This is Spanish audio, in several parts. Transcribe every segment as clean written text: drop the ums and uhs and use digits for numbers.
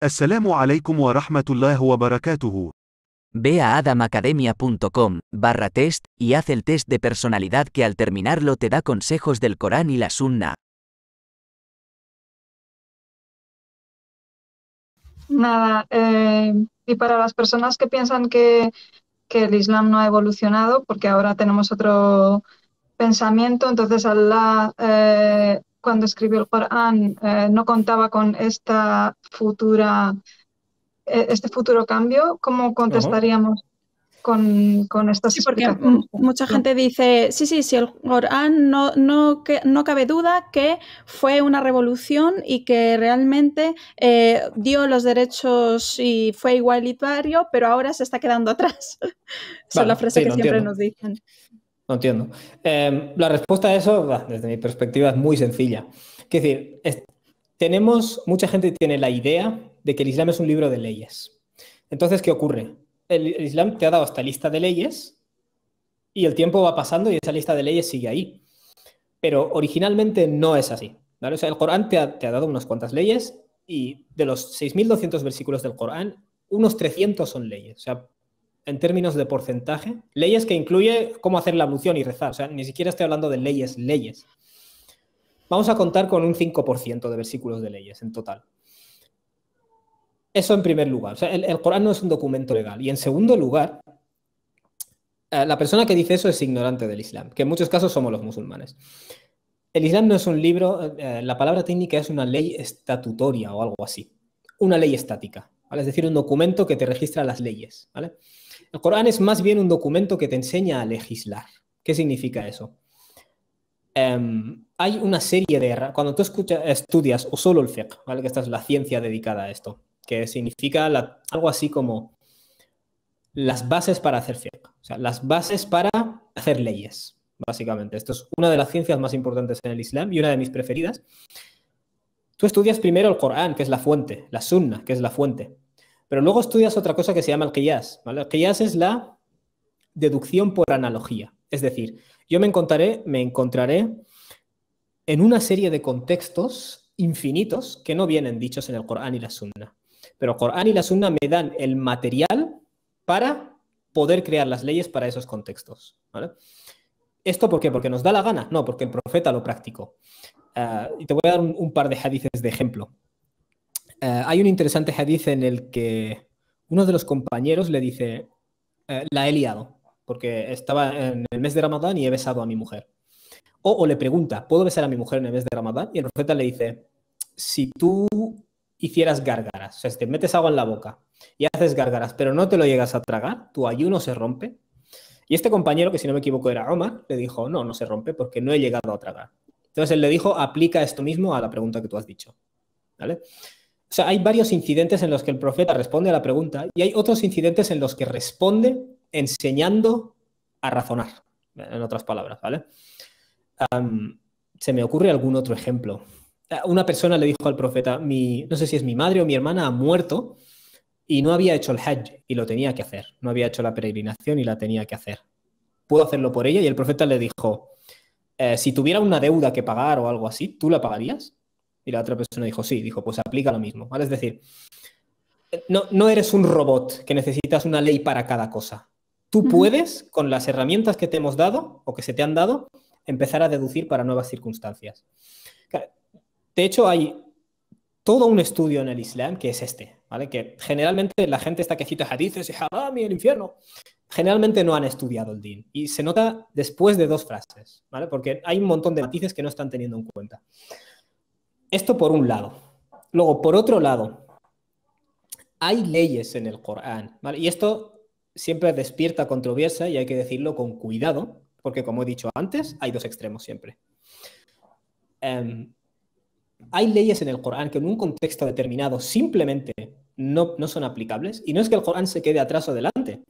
السلام عليكم ورحمة الله وبركاته. Ve a adamacademia.com/test y haz el test de personalidad que al terminarlo te da consejos del Corán y la Sunna. Nada, y para las personas que piensan que el Islam no ha evolucionado, porque ahora tenemos otro pensamiento, entonces Allah, cuando escribió el Corán, no contaba con este futuro cambio. ¿Cómo Ajá. contestaríamos con estas Sí, porque explicaciones? mucha gente dice, sí, el Corán no cabe duda que fue una revolución y que realmente dio los derechos y fue igualitario, pero ahora se está quedando atrás. Esa es la Vale, frase sí, que lo siempre entiendo. nos dicen. No entiendo. La respuesta a eso, desde mi perspectiva, es muy sencilla. Es decir, mucha gente tiene la idea de que el Islam es un libro de leyes. Entonces, ¿qué ocurre? El Islam te ha dado esta lista de leyes y el tiempo va pasando y esa lista de leyes sigue ahí. Pero originalmente no es así, ¿vale? O sea, el Corán te ha dado unas cuantas leyes y de los 6.200 versículos del Corán, unos 300 son leyes. O sea, en términos de porcentaje, leyes que incluye cómo hacer la ablución y rezar. O sea, ni siquiera estoy hablando de leyes. Vamos a contar con un 5% de versículos de leyes en total. Eso en primer lugar. O sea, el Corán no es un documento legal. Y en segundo lugar, la persona que dice eso es ignorante del Islam, que en muchos casos somos los musulmanes. El Islam no es un libro, la palabra técnica es una ley estatutaria o algo así. Una ley estática, ¿vale? Es decir, un documento que te registra las leyes, ¿vale? El Corán es más bien un documento que te enseña a legislar. ¿Qué significa eso? Hay una serie de... Cuando tú estudias usul al-fiqh, ¿vale? Que esta es la ciencia dedicada a esto, que significa algo así como las bases para hacer fiqh, o sea, las bases para hacer leyes, básicamente. Esto es una de las ciencias más importantes en el Islam y una de mis preferidas. Tú estudias primero el Corán, que es la fuente, la Sunna, que es la fuente, pero luego estudias otra cosa que se llama el Qiyas, ¿vale? El Qiyas es la deducción por analogía. Es decir, yo me encontraré en una serie de contextos infinitos que no vienen dichos en el Corán y la Sunna. Pero el Corán y la Sunna me dan el material para poder crear las leyes para esos contextos, ¿vale? ¿Esto por qué? ¿Porque nos da la gana? No, porque el profeta lo practicó. Y te voy a dar un par de hadices de ejemplo. Hay un interesante hadith en el que uno de los compañeros le dice, la he liado, porque estaba en el mes de Ramadán y he besado a mi mujer. O le pregunta, ¿puedo besar a mi mujer en el mes de Ramadán? Y el profeta le dice, si tú hicieras gárgaras, o sea, si te metes agua en la boca y haces gárgaras, pero no te lo llegas a tragar, tu ayuno se rompe. Y este compañero, que si no me equivoco era Omar, le dijo, no se rompe porque no he llegado a tragar. Entonces él le dijo, aplica esto mismo a la pregunta que tú has dicho, ¿vale? O sea, hay varios incidentes en los que el profeta responde a la pregunta y hay otros incidentes en los que responde enseñando a razonar, en otras palabras, ¿vale? Se me ocurre algún otro ejemplo. Una persona le dijo al profeta, no sé si es mi madre o mi hermana, ha muerto y no había hecho el Hajj y lo tenía que hacer. No había hecho la peregrinación y la tenía que hacer. ¿Puedo hacerlo por ella? Y el profeta le dijo, si tuviera una deuda que pagar o algo así, ¿tú la pagarías? Y la otra persona dijo, sí. Dijo, pues aplica lo mismo, ¿vale? Es decir, no eres un robot que necesitas una ley para cada cosa. Tú puedes, con las herramientas que te hemos dado o que se te han dado, empezar a deducir para nuevas circunstancias. De hecho, hay todo un estudio en el Islam que es este, ¿vale? Que generalmente la gente está que cita hadices y haram y el infierno. Generalmente no han estudiado el din. Y se nota después de 2 frases, ¿vale? Porque hay un montón de matices que no están teniendo en cuenta. Esto por un lado. Luego, por otro lado, hay leyes en el Corán, ¿vale? Y esto siempre despierta controversia y hay que decirlo con cuidado, porque como he dicho antes, hay 2 extremos siempre. Hay leyes en el Corán que en un contexto determinado simplemente no son aplicables. Y no es que el Corán se quede atrás o adelante.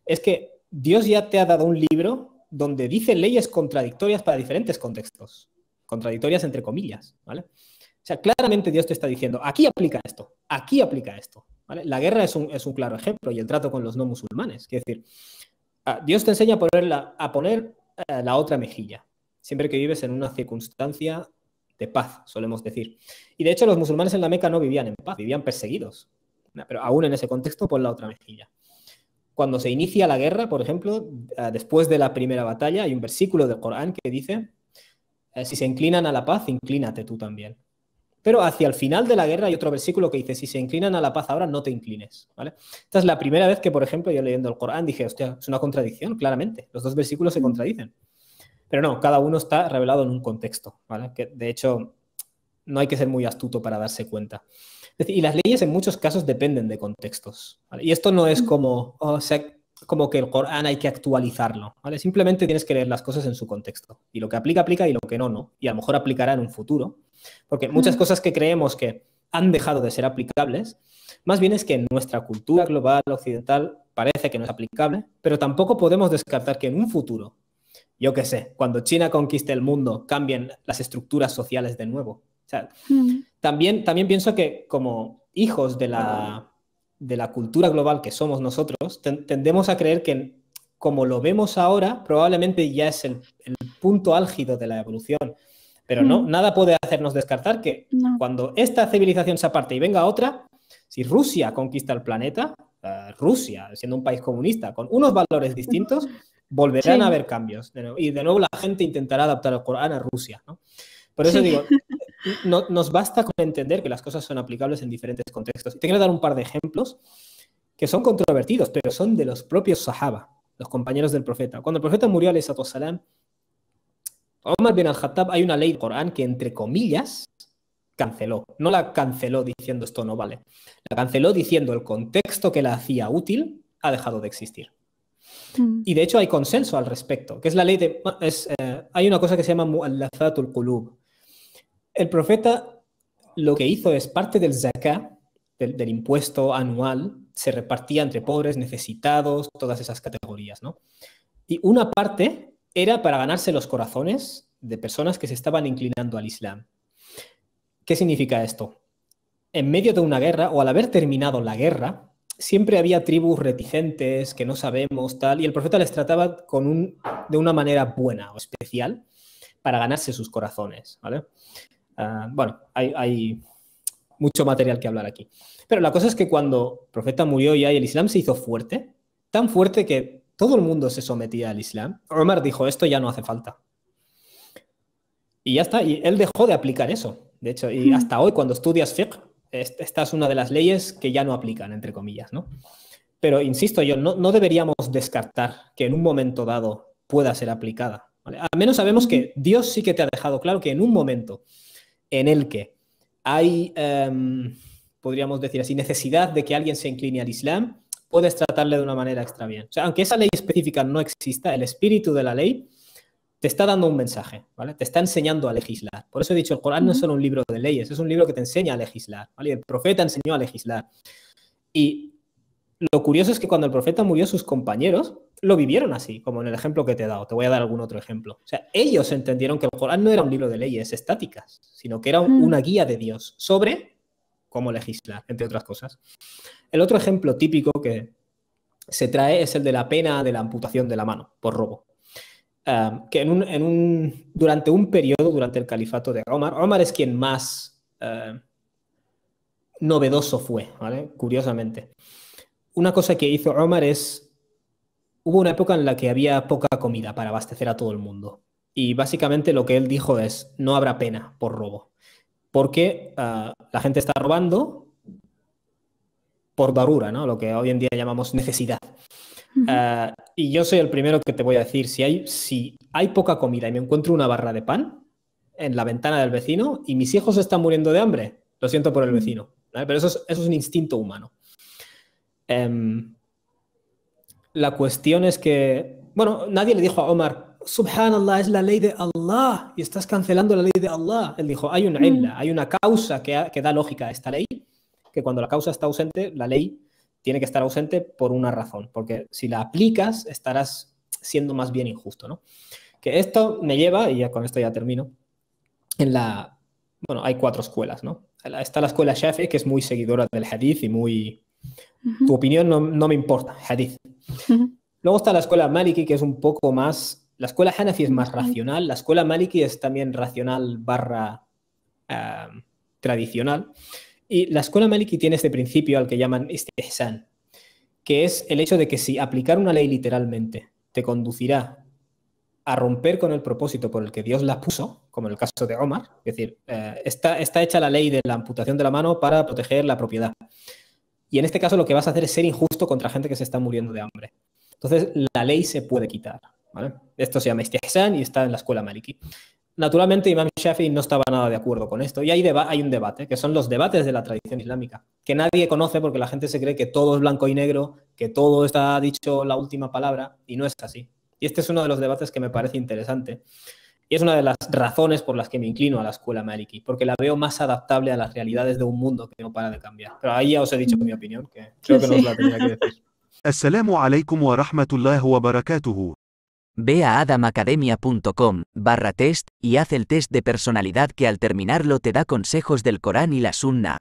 Es que Dios ya te ha dado un libro donde dice leyes contradictorias para diferentes contextos. Contradictorias entre comillas, ¿vale? O sea, claramente Dios te está diciendo, aquí aplica esto, ¿vale? La guerra es un claro ejemplo y el trato con los no musulmanes. Quiere decir, Dios te enseña a poner la otra mejilla, siempre que vives en una circunstancia de paz, solemos decir. Y de hecho los musulmanes en la Meca no vivían en paz, vivían perseguidos. Pero aún en ese contexto, pon la otra mejilla. Cuando se inicia la guerra, por ejemplo, después de la primera batalla, hay un versículo del Corán que dice, si se inclinan a la paz, inclínate tú también. Pero hacia el final de la guerra hay otro versículo que dice, si se inclinan a la paz ahora, no te inclines, ¿vale? Esta es la primera vez que, por ejemplo, yo leyendo el Corán dije, hostia, es una contradicción, claramente. Los dos versículos se contradicen. Pero no, cada uno está revelado en un contexto, ¿vale? Que, de hecho, no hay que ser muy astuto para darse cuenta. Es decir, y las leyes en muchos casos dependen de contextos, ¿vale? Y esto no es como, o sea, como que el Corán hay que actualizarlo, ¿vale? Simplemente tienes que leer las cosas en su contexto. Y lo que aplica, aplica, y lo que no, no. Y a lo mejor aplicará en un futuro. Porque muchas cosas que creemos que han dejado de ser aplicables, más bien es que en nuestra cultura global occidental parece que no es aplicable, pero tampoco podemos descartar que en un futuro, yo qué sé, cuando China conquiste el mundo, cambien las estructuras sociales de nuevo. O sea, también pienso que como hijos de la cultura global que somos nosotros, tendemos a creer que como lo vemos ahora, probablemente ya es el punto álgido de la evolución. Pero no, nada puede hacernos descartar que cuando esta civilización se aparte y venga otra, si Rusia conquista el planeta, Rusia, siendo un país comunista, con unos valores distintos, volverán a haber cambios. Y de nuevo la gente intentará adaptar el Corán a Rusia, ¿no? Por eso digo, nos basta con entender que las cosas son aplicables en diferentes contextos. Y te quiero dar un par de ejemplos que son controvertidos, pero son de los propios sahaba, los compañeros del profeta. Cuando el profeta murió, alayhi salatu wassalam, Omar bin al-Khattab, hay una ley del Corán que, entre comillas, canceló. No la canceló diciendo esto no vale. La canceló diciendo el contexto que la hacía útil ha dejado de existir. Y de hecho hay consenso al respecto, que es la ley de... hay una cosa que se llama mu'allafatul qulub. El profeta lo que hizo es parte del zakah, del impuesto anual, se repartía entre pobres, necesitados, todas esas categorías, ¿no? Y una parte era para ganarse los corazones de personas que se estaban inclinando al Islam. ¿Qué significa esto? En medio de una guerra, o al haber terminado la guerra, siempre había tribus reticentes, que no sabemos, tal, y el profeta les trataba de una manera buena o especial para ganarse sus corazones, ¿vale? Bueno, hay mucho material que hablar aquí. Pero la cosa es que cuando el profeta murió ya y el Islam se hizo fuerte, tan fuerte que todo el mundo se sometía al Islam, Omar dijo, esto ya no hace falta. Y ya está, y él dejó de aplicar eso. De hecho, y hasta hoy cuando estudias fiqh, esta es una de las leyes que ya no aplican, entre comillas, ¿no? Pero insisto yo, no deberíamos descartar que en un momento dado pueda ser aplicada, ¿vale? Al menos sabemos que Dios sí que te ha dejado claro que en un momento en el que hay, podríamos decir así, necesidad de que alguien se incline al Islam, puedes tratarle de una manera extra bien. O sea, aunque esa ley específica no exista, el espíritu de la ley te está dando un mensaje, ¿vale? Te está enseñando a legislar. Por eso he dicho, el Corán no es solo un libro de leyes, es un libro que te enseña a legislar, ¿vale? Y el profeta enseñó a legislar. Y lo curioso es que cuando el profeta murió, sus compañeros lo vivieron así, como en el ejemplo que te he dado. Te voy a dar algún otro ejemplo. O sea, ellos entendieron que el Corán no era un libro de leyes estáticas, sino que era una guía de Dios sobre cómo legislar, entre otras cosas. El otro ejemplo típico que se trae es el de la pena de la amputación de la mano por robo. Que durante un periodo, durante el califato de Omar es quien más novedoso fue, ¿vale? Curiosamente. Una cosa que hizo Omar hubo una época en la que había poca comida para abastecer a todo el mundo. Y básicamente lo que él dijo es, no habrá pena por robo. Porque la gente está robando por darura, ¿no? Lo que hoy en día llamamos necesidad. Y yo soy el primero que te voy a decir, si hay poca comida y me encuentro una barra de pan en la ventana del vecino y mis hijos están muriendo de hambre, lo siento por el vecino, ¿vale? Pero eso es un instinto humano. La cuestión es que, bueno, nadie le dijo a Omar, Subhanallah, es la ley de Allah y estás cancelando la ley de Allah. Él dijo, hay una illa, hay una causa que da lógica a esta ley, que cuando la causa está ausente, la ley tiene que estar ausente por una razón, porque si la aplicas estarás siendo más bien injusto, ¿no? Que esto me lleva, y ya con esto ya termino, bueno, hay 4 escuelas, ¿no? Está la escuela Shafi'i, que es muy seguidora del hadith y muy... Tu opinión no me importa, hadith. Luego está la escuela Maliki, que es un poco más... La escuela Hanafi es más racional, la escuela Maliki es también racional / tradicional. Y la escuela Maliki tiene este principio al que llaman istihsan, que es el hecho de que si aplicar una ley literalmente te conducirá a romper con el propósito por el que Dios la puso, como en el caso de Omar, es decir, está hecha la ley de la amputación de la mano para proteger la propiedad. Y en este caso lo que vas a hacer es ser injusto contra gente que se está muriendo de hambre. Entonces la ley se puede quitar, ¿vale? Esto se llama istihsan y está en la escuela Maliki. Naturalmente, Imam Shafi'i no estaba nada de acuerdo con esto. Y hay un debate, que son los debates de la tradición islámica, que nadie conoce porque la gente se cree que todo es blanco y negro, que todo está dicho la última palabra, y no es así. Y este es uno de los debates que me parece interesante. Y es una de las razones por las que me inclino a la escuela Maliki, porque la veo más adaptable a las realidades de un mundo que no para de cambiar. Pero ahí ya os he dicho mi opinión, que creo que no os la tenía que decir. السلام عليكم ورحمة الله وبركاته. Ve a adamacademia.com/test y haz el test de personalidad que al terminarlo te da consejos del Corán y la Sunna.